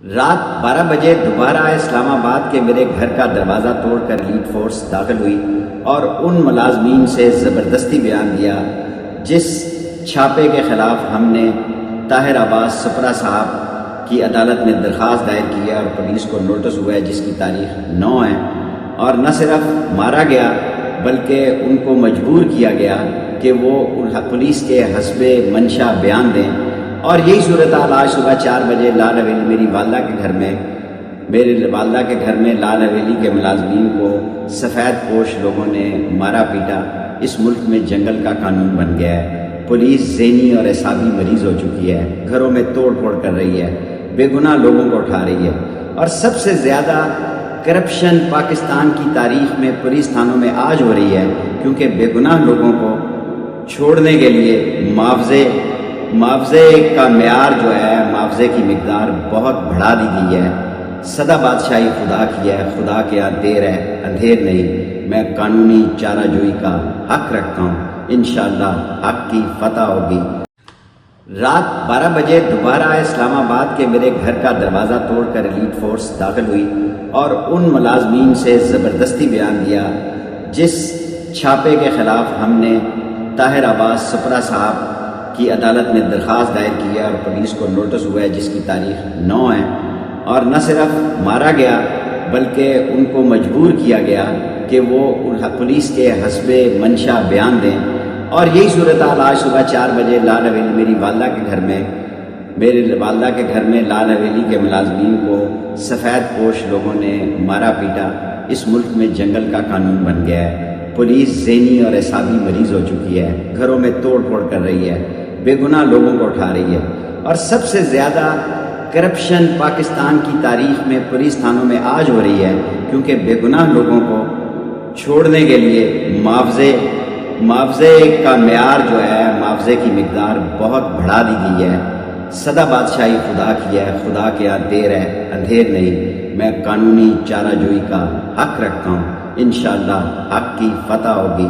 رات 12 بجے دوبارہ اسلام آباد کے میرے گھر کا دروازہ توڑ کر لیڈ فورس داخل ہوئی اور ان ملازمین سے زبردستی بیان دیا جس چھاپے کے خلاف ہم نے طاہر عباس سپرہ صاحب کی عدالت میں درخواست دائر کی ہے اور پولیس کو نوٹس ہوا ہے جس کی تاریخ 9 ہے، اور نہ صرف مارا گیا بلکہ ان کو مجبور کیا گیا کہ وہ پولیس کے حسب منشا بیان دیں۔ اور یہی صورتحال آج صبح 4 بجے لال حویلی میری والدہ کے گھر میں لال حویلی کے ملازمین کو سفید پوش لوگوں نے مارا پیٹا۔ اس ملک میں جنگل کا قانون بن گیا ہے، پولیس ذہنی اور اعصابی مریض ہو چکی ہے، گھروں میں توڑ پھوڑ کر رہی ہے، بے گناہ لوگوں کو اٹھا رہی ہے، اور سب سے زیادہ کرپشن پاکستان کی تاریخ میں پولیس تھانوں میں آج ہو رہی ہے، کیونکہ بے گناہ لوگوں کو چھوڑنے کے لیے معاوضے کا معیار جو ہے، معاوضے کی مقدار بہت بڑھا دی گئی ہے۔ سدا بادشاہی خدا کی ہے، خدا کے ہاں دیر ہے اندھیر نہیں۔ میں قانونی چارہ جوئی کا حق رکھتا ہوں، انشاءاللہ حق کی فتح ہوگی۔ رات 12 بجے دوبارہ اسلام آباد کے میرے گھر کا دروازہ توڑ کر لیڈ فورس داخل ہوئی اور ان ملازمین سے زبردستی بیان دیا جس چھاپے کے خلاف ہم نے طاہر عباس سپرہ صاحب کی عدالت میں درخواست دائر کی ہے اور پولیس کو نوٹس ہوا ہے جس کی تاریخ 9 ہے، اور نہ صرف مارا گیا بلکہ ان کو مجبور کیا گیا کہ وہ پولیس کے حسب منشا بیان دیں۔ اور یہی صورتحال آج صبح 4 بجے لال حویلی میری والدہ کے گھر میں لال حویلی کے ملازمین کو سفید پوش لوگوں نے مارا پیٹا۔ اس ملک میں جنگل کا قانون بن گیا ہے، پولیس ذہنی اور اعصابی مریض ہو چکی ہے، گھروں میں توڑ پھوڑ کر رہی ہے، بے گناہ لوگوں کو اٹھا رہی ہے، اور سب سے زیادہ کرپشن پاکستان کی تاریخ میں پولیس تھانوں میں آج ہو رہی ہے، کیونکہ بے گناہ لوگوں کو چھوڑنے کے لیے معاوضے کا معیار جو ہے، معاوضے کی مقدار بہت بڑھا دی گئی ہے۔ سدا بادشاہی خدا کی ہے، خدا کے ہاں دیر ہے اندھیر نہیں۔ میں قانونی چارہ جوئی کا حق رکھتا ہوں، انشاءاللہ حق کی فتح ہوگی۔